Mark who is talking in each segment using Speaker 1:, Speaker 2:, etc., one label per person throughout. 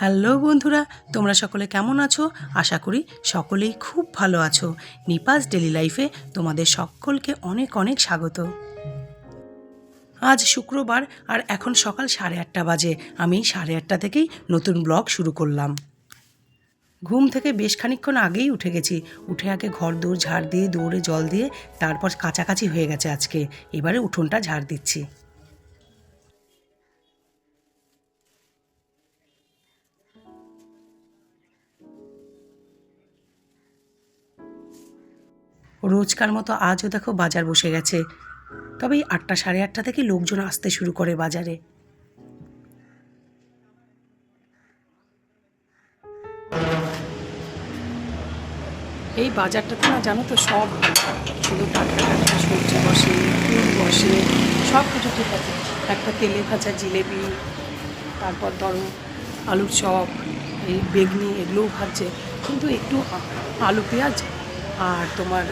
Speaker 1: Hello বন্ধুরা, তোমরা সকলে কেমন আছো? আশা করি সকলেই খুব ভালো আছো। নিপাস ডেলি লাইফে তোমাদের সকলকে অনেক অনেক স্বাগত। আজ শুক্রবার আর এখন সকাল 8:30 বাজে। আমি 8:30 থেকেই নতুন ব্লগ শুরু করলাম। ঘুম থেকে বেশ খানিকক্ষণ আগেই উঠে গেছি। উঠে আগে ঘর দৌড় ঝাড় দিয়ে দৌড়ে জল দিয়ে তারপর কাছাকাছি হয়ে গেছে আজকে। এবারে উঠোনটা ঝাড় দিচ্ছি। রোজকার মতো আজও দেখো বাজার বসে গেছে। তবে এই 8টা 8:30 থেকে লোকজন আসতে শুরু করে বাজারে। এই বাজারটাতে না জানো তো সব শুধু টাটকা টাটকা সবজি বসে, ফুল বসে, সব কিছু ঠিক আছে। একটা তেলে ভাজা জিলেবি, তারপর ধরো আলুর চপ, এই বেগনি এগুলোও ভাজছে, কিন্তু একটু আলু পেঁয়াজ আর তোমার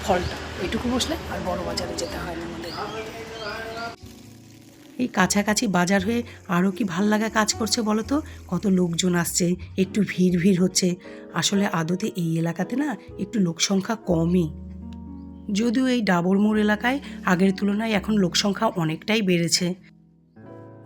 Speaker 1: ফলটা এইটুকু বসলে আর বড় বাজারে যেতে হয় না আমাদের। এই কাছাকাছি বাজার হয়ে আরও কি ভাল লাগা কাজ করছে বলো তো? কত লোকজন আসছে, একটু ভিড় ভিড় হচ্ছে। আসলে আদতে এই এলাকাতে না একটু লোক সংখ্যা কমই, যদিও এই ডাবর মোড় এলাকায় আগের তুলনায় এখন লোক সংখ্যা অনেকটাই বেড়েছে।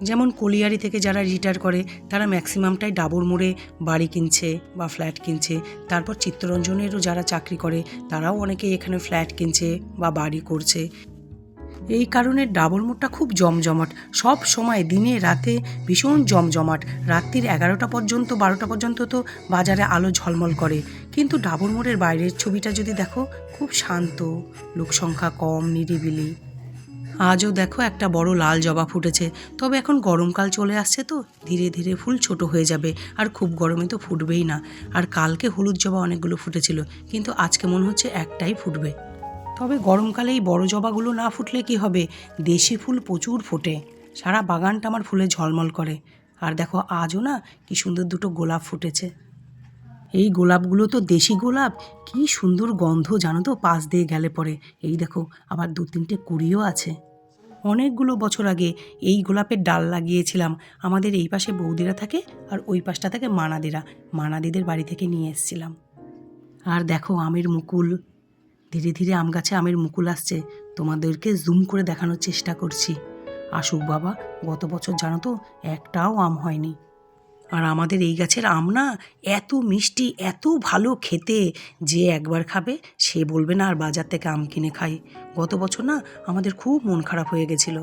Speaker 1: যেমন কলিয়ারি থেকে যারা রিটায়ার করে তারা ম্যাক্সিমামটাই ডাবর মোড়ে বাড়ি কিনছে বা ফ্ল্যাট কিনছে। তারপর চিত্তরঞ্জনেরও যারা চাকরি করে তারাও অনেকেই এখানে ফ্ল্যাট কিনছে বা বাড়ি করছে। এই কারণে ডাবর মোড়টা খুব জমজমাট, সব সময় দিনে রাতে ভীষণ জমজমাট। রাত্রির 11টা পর্যন্ত 12টা পর্যন্ত তো বাজারে আলো ঝলমল করে। কিন্তু ডাবর মোড়ের বাইরের ছবিটা যদি দেখো, খুব শান্ত, লোকসংখ্যা কম, নিরিবিলি। আজও দেখো একটা বড় লাল জবা ফুটেছে। তবে এখন গরমকাল চলে আসছে তো ধীরে ধীরে ফুল ছোট হয়ে যাবে, আর খুব গরমে তো ফুটবেই না। আর কালকে হলুদ জবা অনেকগুলো ফুটেছিল, কিন্তু আজকে মনে হচ্ছে একটাই ফুটবে। তবে গরমকালে এই বড় জবাগুলো না ফুটলে কি হবে, দেশি ফুল প্রচুর ফোটে, সারা বাগানটা আমার ফুলে ঝলমল করে। আর দেখো আজও না কি সুন্দর দুটো গোলাপ ফুটেছে। এই গোলাপগুলো তো দেশি গোলাপ, কি সুন্দর গন্ধ জানো তো পাশ দিয়ে গেলে পরে। এই দেখো আবার 2-3টে কুড়িও আছে। অনেকগুলো বছর আগে এই গোলাপের ডাল লাগিয়েছিলাম। আমাদের এই পাশে বৌদিরা থাকে আর ওই পাশটা থেকে মানাদিদের বাড়ি থেকে নিয়ে এসেছিলাম। আর দেখো আমের মুকুল, ধীরে ধীরে আম গাছে আমের মুকুল আসছে। তোমাদেরকে জুম করে দেখানোর চেষ্টা করছি। আসুক বাবা, গত বছর জানো তো একটাও আম হয়নি। আর আমাদের এই গাছের আম না এত মিষ্টি, এত ভালো খেতে, যে একবার খাবে সে বলবে না আর বাজার থেকে আম কিনে খাই। গত বছর না আমাদের খুব মন খারাপ হয়ে গেছিলো।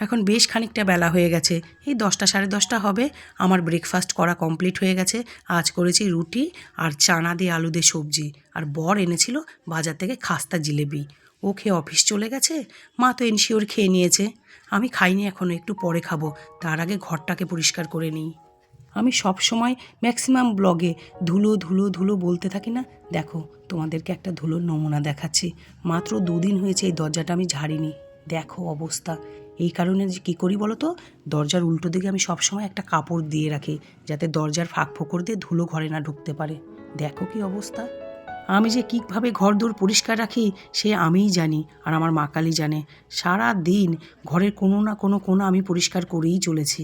Speaker 1: এখন বেশ খানিকটা বেলা হয়ে গেছে, এই 10টা 10:30 হবে। আমার ব্রেকফাস্ট করা কমপ্লিট হয়ে গেছে। আজ করেছি রুটি আর চানা দিয়ে আলু দিয়ে সবজি। আর বর এনেছিল বাজার থেকে খাস্তা জিলেবি। ও খেয়ে অফিস চলে গেছে। মা তো এনশিওর খেয়ে নিয়েছে। আমি খাইনি এখনও, একটু পরে খাবো। তার আগে ঘরটাকে পরিষ্কার করে নিই। আমি সব সময় ম্যাক্সিমাম ব্লগে ধুলো ধুলো ধুলো বলতে থাকি না। দেখো তোমাদেরকে একটা ধুলোর নমুনা দেখাচ্ছি। মাত্র 2 দিন হয়েছে এই দরজাটা আমি ঝাড়িনি। দেখো অবস্থা। এই কারণে কী করি বলো তো, দরজার উল্টো দিকে আমি সবসময় একটা কাপড় দিয়ে রাখি, যাতে দরজার ফাঁক ফোকর দিয়ে ধুলো ঘরে না ঢুকতে পারে। দেখো কি অবস্থা। আমি যে কীভাবে ঘর দোর পরিষ্কার রাখি সে আমিই জানি, আর আমার মা কালী জানে। সারা দিন ঘরের কোনো না কোনো কোণা আমি পরিষ্কার করেই চলেছি।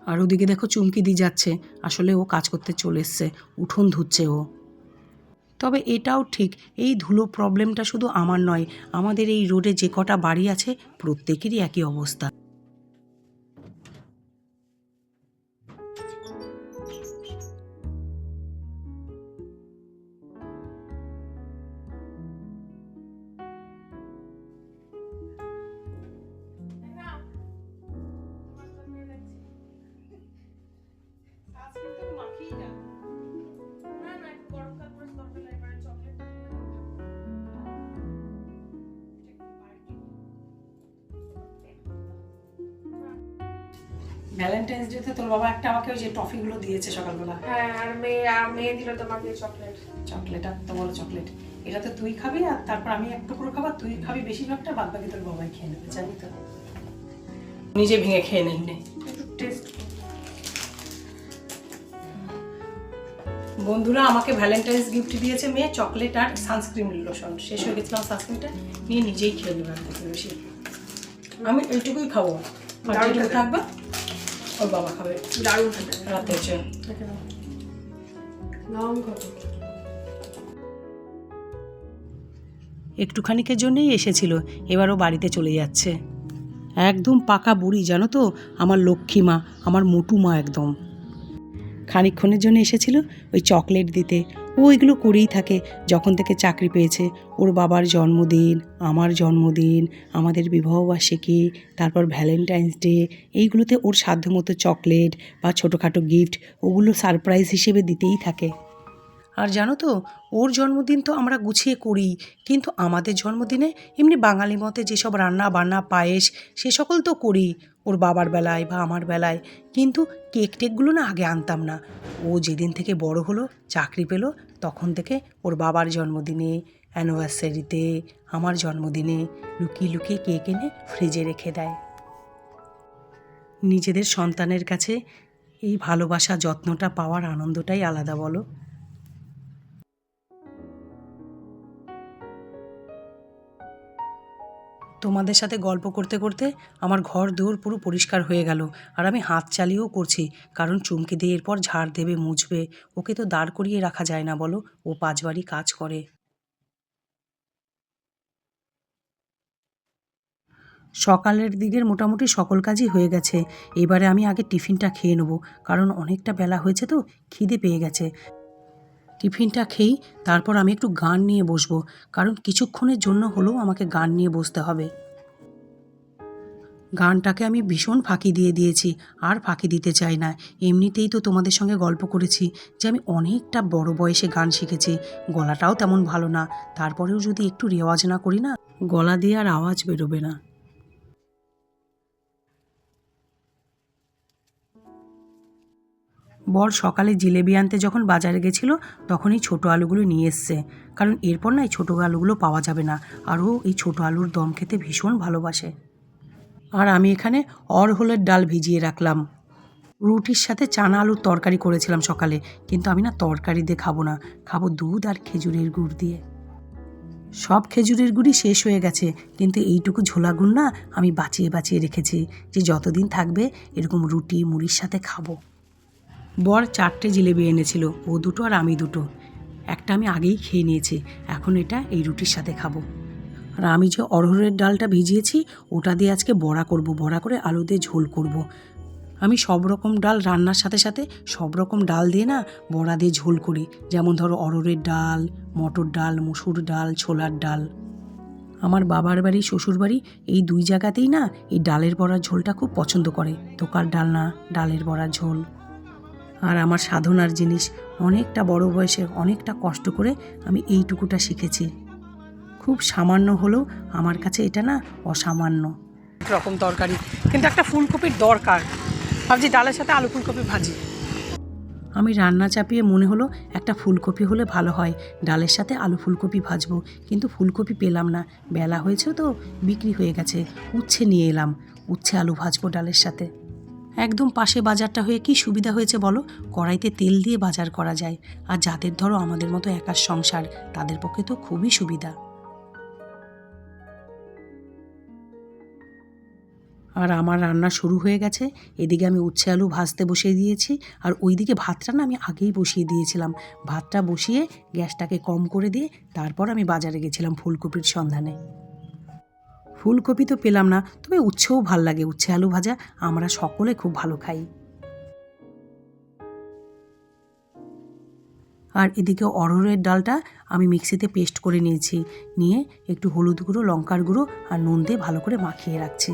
Speaker 1: আর ওদিকে দেখো চুমকি দি যাচ্ছে, আসলে ও কাজ করতে চলে এসছে, উঠোন ধুচ্ছে ও। তবে এটাও ঠিক, এই ধুলো প্রবলেমটা শুধু আমার নয়, আমাদের এই রোডে যে কটা বাড়ি আছে প্রত্যেকেরই একই অবস্থা। ভ্যালেন্টাইন্স ডেতে তোর বাবা একটা আমাকে ওই যে টফিগুলো দিয়েছে সকালবেলা।
Speaker 2: হ্যাঁ, আর মেয়ে দিল তোমাকে চকলেট।
Speaker 1: আর তো বলো চকলেট, এটা তো তুই খাবি, আর তারপর আমি এক টুকরো খাবার, তুই খাবি বেশিরভাগটা, বাদ বাকি তোর বাবাই খেয়ে নেবে, জানি তো। নিজে ভেঙে খেয়ে নেই।
Speaker 2: টেস্ট
Speaker 1: বন্ধুরা আমাকে ভ্যালেন্টাইন্স গিফট দিয়েছে মেয়ে, চকলেট আর সানস্ক্রিন লোশন। শেষ হয়ে গেছিলাম সানস্ক্রিনটা নিয়ে, নিজেই খেয়ে নেবে বেশি। আমি এইটুকুই খাবো, আর যেটুকু থাকবে ওর বাবা খাবে
Speaker 2: দারুণ খেতে
Speaker 1: রাতে এসে।
Speaker 2: নাম কত
Speaker 1: একটুখানিকের জন্যই এসেছিল, এবারও বাড়িতে চলে যাচ্ছে। একদম পাকা বুড়ি জানো তো, আমার লক্ষ্মী মা, আমার মোটু মা একদম। খানিকক্ষণের জন্য এসেছিল ওই চকলেট দিতে। ও এগুলো করেই থাকে যখন থেকে চাকরি পেয়েছে। ওর বাবার জন্মদিন, আমার জন্মদিন, আমাদের বিবাহবার্ষিকী, তারপর ভ্যালেন্টাইন্স ডে, এইগুলোতে ওর সাধ্যমতো চকলেট বা ছোটোখাটো গিফট ওগুলো সারপ্রাইজ হিসেবে দিতেই থাকে। আর জানো তো, ওর জন্মদিন তো আমরা গুছিয়ে করি, কিন্তু আমাদের জন্মদিনে এমনি বাঙালি মতে যেসব রান্না বান্না পায়েস সে সকল তো করি ওর বাবার বেলায় বা আমার বেলায়, কিন্তু কেক টেকগুলো না আগে আনতাম না। ও যেদিন থেকে বড় হলো, চাকরি পেলো, তখন থেকে ওর বাবার জন্মদিনে, অ্যানিভার্সারিতে, আমার জন্মদিনে লুকিয়ে লুকিয়ে কেক এনে ফ্রিজে রেখে দেয়। নিজেদের সন্তানের কাছে এই ভালোবাসা যত্নটা পাওয়ার আনন্দটাই আলাদা, বলো। তোমাদের সাথে গল্প করতে করতে আমার ঘর দূর পুরো পরিষ্কার হয়ে গেল, আর আমি হাত চালিয়েও করছি, কারণ চুমকি দিয়ে এরপর ঝাড় দেবে, মুছবে। ওকে তো দাঁড় করিয়ে রাখা যায় না বলো, ও 5 বাড়ি কাজ করে। সকালের দিকের মোটামুটি সকল কাজই হয়ে গেছে। এবারে আমি আগে টিফিনটা খেয়ে নেবো, কারণ অনেকটা বেলা হয়েছে তো, খিদে পেয়ে গেছে। টিফিনটা খেয়েই তারপর আমি একটু গান নিয়ে বসবো, কারণ কিছুক্ষণের জন্য হলেও আমাকে গান নিয়ে বসতে হবে। গানটাকে আমি ভীষণ ফাঁকি দিয়ে দিয়েছি, আর ফাঁকি দিতে চাই না। এমনিতেই তো তোমাদের সঙ্গে গল্প করেছি যে আমি অনেকটা বড় বয়সে গান শিখেছি, গলাটাও তেমন ভালো না, তারপরেও যদি একটু রেওয়াজ না করি না, গলা দিয়ে আর আওয়াজ বেরোবে না। বর সকালে জিলেবি আনতে যখন বাজারে গেছিলো, তখন এই ছোটো আলুগুলো নিয়ে এসছে, কারণ এরপর না এই ছোটো আলুগুলো পাওয়া যাবে না, আর ও এই ছোটো আলুর দম খেতে ভীষণ ভালোবাসে। আর আমি এখানে অড়হলের ডাল ভিজিয়ে রাখলাম। রুটির সাথে চানা আলুর তরকারি করেছিলাম সকালে, কিন্তু আমি না তরকারি দিয়ে খাবো না, খাবো দুধ আর খেজুরের গুড় দিয়ে। সব খেজুরের গুড়ই শেষ হয়ে গেছে, কিন্তু এইটুকু ঝোলা গুড় না আমি বাঁচিয়ে বাঁচিয়ে রেখেছি, যে যতদিন থাকবে এরকম রুটি মুড়ির সাথে খাবো। বর 4টে জিলেবি এনেছিল, ও দুটো আর আমি দুটো। একটা আমি আগেই খেয়ে নিয়েছি, এখন এটা এই রুটির সাথে খাবো। আর আমি যে অড়হরের ডালটা ভিজিয়েছি, ওটা দিয়ে আজকে বড়া করব, বড়া করে আলু দিয়ে ঝোল করব। আমি সব রকম ডাল রান্নার সাথে সাথে সব রকম ডাল দিয়ে না বড়া দিয়ে ঝোল করি, যেমন ধরো অড়হরের ডাল, মটর ডাল, মসুর ডাল, ছোলার ডাল। আমার বাবার বাড়ি, শ্বশুর বাড়ি, এই 2 জায়গাতেই না এই ডালের বড়ার ঝোলটা খুব পছন্দ করে। তোকার ডাল না, ডালের বড়ার ঝোল। আর আমার সাধনার জিনিস, অনেকটা বড় বয়সে অনেকটা কষ্ট করে আমি এইটুকুটা শিখেছি। খুব সামান্য হলেও আমার কাছে এটা না অসামান্য। এক রকম তরকারি, কিন্তু একটা ফুলকপির দরকার। ভাবছি ডালের সাথে আলু ফুলকপি ভাজি। আমি রান্না চাপিয়ে মনে হলো একটা ফুলকপি হলে ভালো হয়, ডালের সাথে আলু ফুলকপি ভাজবো, কিন্তু ফুলকপি পেলাম না, বেলা হয়েছে তো বিক্রি হয়ে গেছে। উচ্ছে নিয়ে এলাম, উচ্ছে আলু ভাজবো ডালের সাথে। একদম পাশে বাজারটা হয়ে কি সুবিধা হয়েছে বলো, কড়াইতে তেল দিয়ে বাজার করা যায়। আর যাদের ধরো আমাদের মতো একার সংসার, তাদের পক্ষে তো খুবই সুবিধা। আর আমার রান্না শুরু হয়ে গেছে, এদিকে আমি উচ্ছে আলু ভাজতে বসিয়ে দিয়েছি, আর ওইদিকে ভাতটা না আমি আগেই বসিয়ে দিয়েছিলাম। ভাতটা বসিয়ে গ্যাসটাকে কম করে দিয়ে তারপর আমি বাজারে গেছিলাম ফুলকপির সন্ধানে। ফুলকপি তো পেলাম না, তবে উচ্ছেও ভাল লাগে, উচ্ছে আলু ভাজা আমরা সকলে খুব ভালো খাই। আর এদিকে অড়হরের ডালটা আমি মিক্সিতে পেস্ট করে নিয়েছি, নিয়ে একটু হলুদ গুঁড়ো, লঙ্কার গুঁড়ো আর নুন দিয়ে ভালো করে মাখিয়ে রাখছি।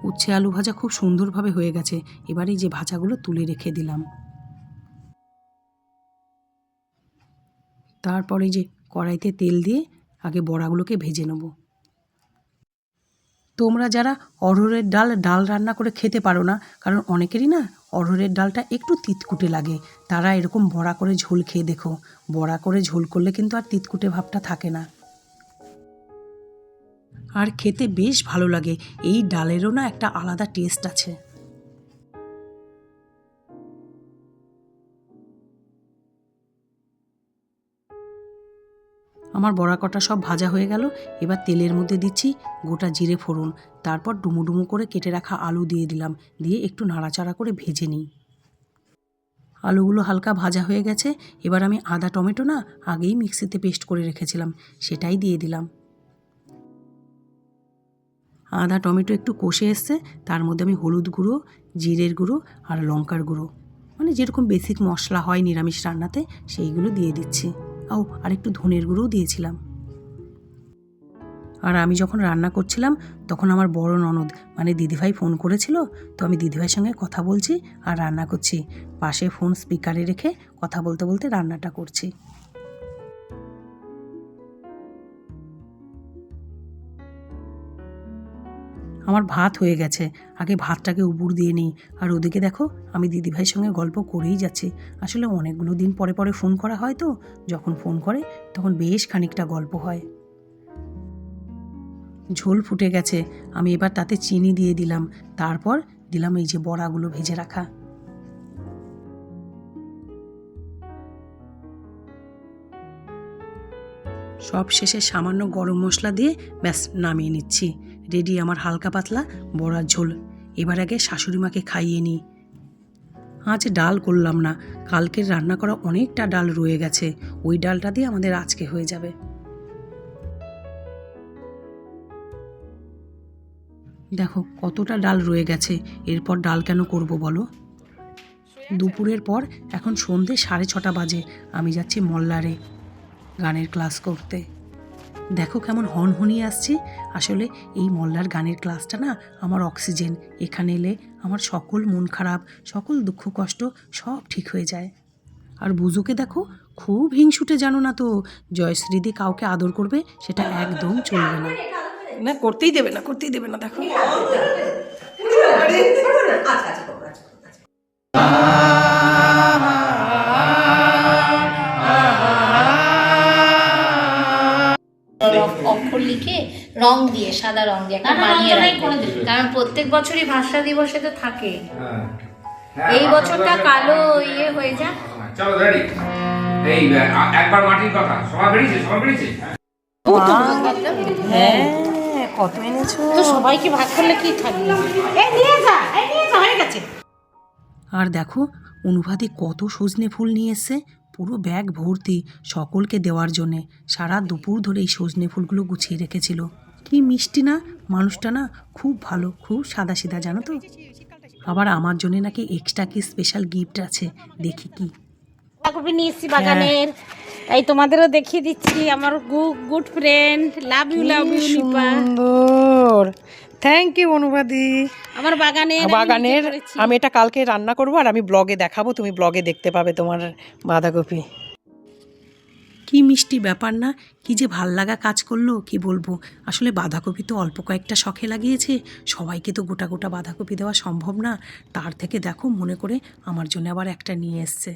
Speaker 1: উচ্ছে আলু ভাজা খুব সুন্দরভাবে হয়ে গেছে, এবার এই যে ভাজাগুলো তুলে রেখে দিলাম। তারপরে যে কড়াইতে তেল দিয়ে আগে বড়াগুলোকে ভেজে নেব। তোমরা যারা অড়হরের ডাল রান্না করে খেতে পারো না, কারণ অনেকেরই না অড়হরের ডালটা একটু তিতকুটে লাগে, তারা এরকম বড়া করে ঝোল খেয়ে দেখো। বড়া করে ঝোল করলে কিন্তু আর তিতকুটে ভাবটা থাকে না, আর খেতে বেশ ভালো লাগে। এই ডালেরও না একটা আলাদা টেস্ট আছে। আমার বড়া কটা সব ভাজা হয়ে গেল। এবার তেলের মধ্যে দিচ্ছি গোটা জিরে ফোড়ন, তারপর ডুমো ডুমো করে কেটে রাখা আলু দিয়ে দিলাম, দিয়ে একটু নাড়াচাড়া করে ভেজে নিই। আলুগুলো হালকা ভাজা হয়ে গেছে। এবার আমি আদা টমেটো না আগেই মিক্সিতে পেস্ট করে রেখেছিলাম, সেটাই দিয়ে দিলাম। আদা টমেটো একটু কষে এসছে, তার মধ্যে আমি হলুদ গুঁড়ো, জিরের গুঁড়ো আর লঙ্কার গুঁড়ো, মানে যেরকম বেসিক মশলা হয় নিরামিষ রান্নাতে সেইগুলো দিয়ে দিচ্ছি। আর একটু ধনের গুঁড়োও দিয়েছিলাম। আর আমি যখন রান্না করছিলাম তখন আমার বড় ননদ মানে দিদিভাই ফোন করেছিল, তো আমি দিদিভাইয়ের সঙ্গে কথা বলছি আর রান্না করছি, পাশে ফোন স্পিকারে রেখে কথা বলতে বলতে রান্নাটা করছি। আমার ভাত হয়ে গেছে, আগে ভাতটাকে উবুর দিয়ে নিই। আর ওদিকে দেখো আমি দিদিভাইয়ের সঙ্গে গল্প করেই যাচ্ছি। আসলে অনেকগুলো দিন পরে পরে ফোন করা হয়, তো যখন ফোন করে তখন বেশ খানিকটা গল্প হয়। ঝোল ফুটে গেছে, আমি এবার তাতে চিনি দিয়ে দিলাম, তারপর দিলাম এই যে বড়াগুলো ভেজে রাখা। সব শেষে সামান্য গরম মশলা দিয়ে ব্যাস নামিয়ে নিচ্ছি। রেডি আমার হালকা পাতলা বড়ার ঝোল। এবার আগে শাশুড়ি মাকে খাইয়ে নিই। আজ ডাল করলাম না, কালকের রান্না করা অনেকটা ডাল রয়ে গেছে, ওই ডালটা দিয়ে আমাদের আজকে হয়ে যাবে। দেখো কতটা ডাল রয়ে গেছে, এরপর ডাল কেন করব বলো? দুপুরের পর এখন সন্ধে 6:30 বাজে, আমি যাচ্ছি মল্লারে গানের ক্লাস করতে। দেখো কেমন হনহনিয়ে আসছি। আসলে এই মল্লার গানের ক্লাসটা না আমার অক্সিজেন। এখানে এলে আমার সকল মন খারাপ, সকল দুঃখ কষ্ট সব ঠিক হয়ে যায়। আর বুজুকে দেখো খুব হিংসুটে, জানো না তো, জয়শ্রীদি কাউকে আদর করবে সেটা একদম চলবে না, না করতেই দেবে না, করতেই দেবে না। দেখো
Speaker 3: অক্ষর লিখে রং দিয়ে, সাদা রং দিয়ে একটা বানিয়ে রাখবে, কারণ প্রত্যেক বছরই ভাষা দিবসে তো থাকে। এই বছরটা কালো ইয়ে হয়ে যাক।
Speaker 4: চলো রেডি। এই একবার মাটির কথা, সবাই বেরিয়েছে, সবাই বেরিয়েছে।
Speaker 1: হ্যাঁ, কত এনেছো?
Speaker 3: তো সবাইকে ভাগ করলে কি থাকবে? এই নিয়ে যা, হয়ে গেছে।
Speaker 1: আর দেখো অনুভাদি কত সজনে ফুল নিয়ে এসছে, পুরো ব্যাগ ভর্তি সকলকে দেওয়ার জন্যে। সারা দুপুর ধরে এই সজনে ফুলগুলো গুছিয়ে রেখেছিল। কি মিষ্টি না মানুষটা, না খুব ভালো, খুব সাদাসিধা, জানো তো। আবার আমার জন্য নাকি এক্সট্রা কি স্পেশাল গিফট আছে, দেখি কি।
Speaker 5: বাঁধাকপি নিয়ে এসেছি বাগানের, এই তোমাদেরও দেখিয়ে দিচ্ছি। আমার good friend, love you Nipa.
Speaker 1: সুন্দর, থ্যাংক ইউ অনুবাদি।
Speaker 5: আমার বাগানের
Speaker 1: আমি এটা কালকে রান্না করবো আর আমি ব্লগে দেখাবো, তুমি ব্লগে দেখতে পাবে তোমার বাঁধাকপি। কি মিষ্টি ব্যাপার না, কি যে ভাল লাগা কাজ করলো কি বলবো। আসলে বাঁধাকপি তো অল্প কয়েকটা শখে লাগিয়েছে, সবাইকে তো গোটা গোটা বাঁধাকপি দেওয়া সম্ভব না। তার থেকে দেখো মনে করে আমার জন্য আবার একটা নিয়ে এসছে।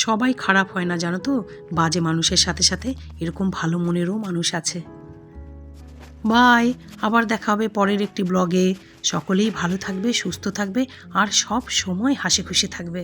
Speaker 1: সবাই খারাপ হয় না জানো তো, বাজে মানুষের সাথে সাথে এরকম ভালো মনেরও মানুষ আছে। বাই, আবার দেখা হবে পরের একটি ব্লগে। সকলেই ভালো থাকবে, সুস্থ থাকবে আর সব সময় হাসি খুশি থাকবে।